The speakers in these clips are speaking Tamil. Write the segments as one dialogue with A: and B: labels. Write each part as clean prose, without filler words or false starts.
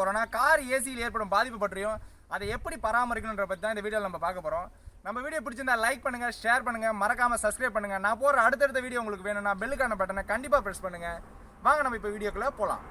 A: போகிறோம்னா கார் ஏசியில் ஏற்படும் பாதிப்பு பற்றியும் அதை எப்படி பராமரிக்கணுன்ற பற்றி தான் இந்த வீடியோவில் நம்ம பார்க்க போகிறோம். நம்ம வீடியோ பிடிச்சிருந்தா லைக் பண்ணுங்கள், ஷேர் பண்ணுங்கள், மறக்காமல் சப்ஸ்கிரைப் பண்ணுங்கள். நான் போகிற அடுத்தடுத்த வீடியோ உங்களுக்கு வேணும்னா பெல்லுக்கான பட்டனை கண்டிப்பாக ப்ரெஸ் பண்ணுங்கள். வாங்க நம்ம இப்போ வீடியோக்குள்ளே போகலாம்.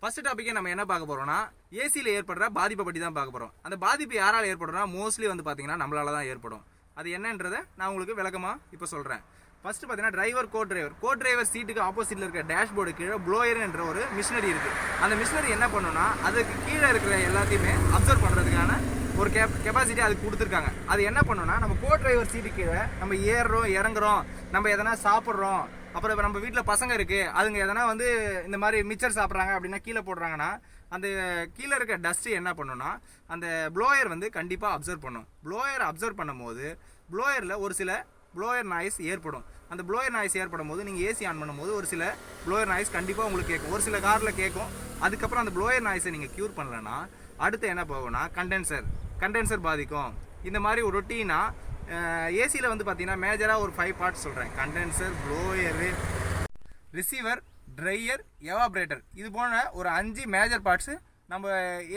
A: ஃபர்ஸ்ட் டாப்பிக்கே நம்ம என்ன பார்க்க போகிறோம்னா ஏசியில் ஏற்படுற பாதிப்பை பற்றி தான் பார்க்க போகிறோம். அந்த பாதிப்பு யாரால் ஏற்படும்னா மோஸ்ட்லி வந்து பார்த்தீங்கன்னா நம்மளால தான் ஏற்படும். அது என்னன்றதை நான் உங்களுக்கு விளக்கமாக இப்போ சொல்கிறேன். ஃபர்ஸ்ட் பார்த்தீங்கன்னா டிரைவர் கோ டிரைவர் சீட்டுக்கு ஆப்போசிட்டில் இருக்க டேஷ்போர்டு கீழே ப்ளோயர் என்ற ஒரு மிஷினரி இருக்குது. அந்த மிஷினரி என்ன பண்ணுன்னா அதுக்கு கீழே இருக்கிற எல்லாத்தையுமே அப்சர்வ் பண்ணுறதுக்கான ஒரு கெப்பாசிட்டி அதுக்கு கொடுத்துருக்காங்க. அது என்ன பண்ணுன்னா நம்ம கோ டிரைவர் சீட்டு கீழே நம்ம ஏறுறோம் இறங்குறோம், நம்ம எதனா சாப்பிட்றோம், அப்புறம் இப்போ நம்ம வீட்டில் பசங்க இருக்குது அதுங்க எதனா வந்து இந்த மாதிரி மிச்சர் சாப்பிட்றாங்க அப்படின்னா கீழே போடுறாங்கன்னா அந்த கீழே இருக்க டஸ்ட்டு என்ன பண்ணுன்னா அந்த ப்ளோயர் வந்து கண்டிப்பாக அப்சர்வ் பண்ணும். ப்ளோயர் அப்சர்வ் பண்ணும்போது ப்ளோயரில் ஒரு சில ப்ளோயர் நாய்ஸ் ஏற்படும். அந்த ப்ளோயர் நாய்ஸ் ஏற்படும் போது நீங்கள் ஏசி ஆன் பண்ணும்போது ஒரு சில ப்ளோயர் நாய்ஸ் கண்டிப்பாக உங்களுக்கு கேட்கும், ஒரு சில காரில் கேட்கும். அதுக்கப்புறம் அந்த ப்ளோயர் நாய்ஸை நீங்கள் க்யூர் பண்ணலன்னா அடுத்து என்ன போகும்னா கண்டென்சர் பாதிக்கும். இந்த மாதிரி ஒரு ரொட்டீனாக ஏசியில் வந்து பார்த்தீங்கன்னா மேஜராக ஒரு 5 பார்ட்ஸ் சொல்கிறேன். Condenser, blower, receiver, dryer, evaporator, இது போன ஒரு 5 மேஜர் பார்ட்ஸு நம்ம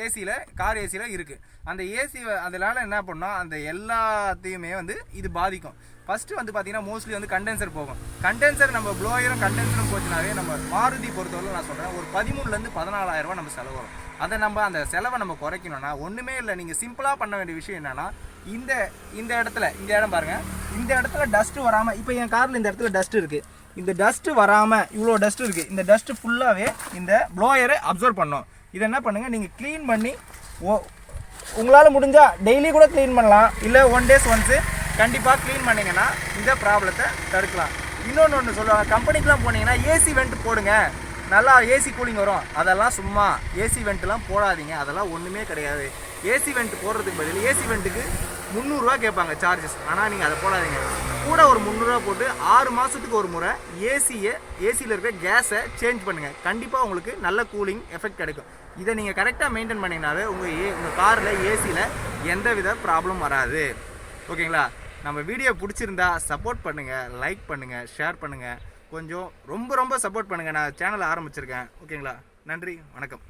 A: ஏசியில் கார் ஏசியில் இருக்குது. அந்த ஏசி அதனால் என்ன பண்ணோம் அந்த எல்லாத்தையுமே வந்து இது பாதிக்கும். ஃபஸ்ட்டு வந்து பார்த்திங்கன்னா மோஸ்ட்லி வந்து கண்டென்சர் போகும். கண்டென்சர் நம்ம ப்ளோயரும் கண்டென்சரும் போச்சுனாவே நம்ம மாருதி பொறுத்தவரை நான் சொல்கிறேன் ஒரு 13,000 13,000 ரூபா நம்ம செலவு வரும். அதை அந்த செலவை நம்ம குறைக்கணும்னா ஒன்றுமே இல்லை. நீங்கள் சிம்பிளாக பண்ண வேண்டிய விஷயம் என்னென்னா இந்த இடம் பாருங்கள், இந்த இடத்துல டஸ்ட்டு வராமல், இப்போ என் காரில் இந்த இடத்துல டஸ்ட் இருக்குது, இந்த டஸ்ட்டு வராமல் இவ்வளோ டஸ்ட் இருக்குது, இந்த டஸ்ட்டு ஃபுல்லாகவே இந்த ப்ளோயரை அப்சர்வ் பண்ணோம். இதை என்ன பண்ணுங்கள் நீங்கள் க்ளீன் பண்ணி உங்களால் முடிஞ்சால் டெய்லி கூட க்ளீன் பண்ணலாம், இல்லை 1 days ஒன்ஸு கண்டிப்பாக க்ளீன் பண்ணிங்கன்னா இந்த ப்ராப்ளத்தை தடுக்கலாம். இன்னொன்று சொல்லுவாங்க, கம்பெனிக்கெலாம் போனீங்கன்னா ஏசி வெண்ட் போடுங்க நல்லா ஏசி கூலிங் வரும். அதெல்லாம் சும்மா ஏசி வெண்ட்லாம் போடாதீங்க, அதெல்லாம் ஒன்றுமே கிடையாது. ஏசி வெண்ட் போடுறதுக்கு பதில் ஏசி வெண்ட்டுக்கு 300 ரூபா கேட்பாங்க சார்ஜஸ். ஆனால் நீங்கள் அதை போடாதீங்க, கூட ஒரு 300 ரூபா போட்டு 6 மாதத்துக்கு ஒரு முறை ஏசியில் இருக்கிற கேஸை சேஞ்ச் பண்ணுங்கள். கண்டிப்பாக உங்களுக்கு நல்ல கூலிங் எஃபெக்ட் கிடைக்கும். இதை நீங்கள் கரெக்டாக மெயின்டைன் பண்ணிங்கனாவே உங்கள் காரில் ஏசியில் எந்த வித ப்ராப்ளம் வராது. ஓகேங்களா? நம்ம வீடியோ பிடிச்சிருந்தா சப்போர்ட் பண்ணுங்கள், லைக் பண்ணுங்கள், ஷேர் பண்ணுங்கள், கொஞ்சம் ரொம்ப சப்போர்ட் பண்ணுங்கள். நான் சேனலை ஆரம்பிச்சிருக்கேன். ஓகேங்களா? நன்றி, வணக்கம்.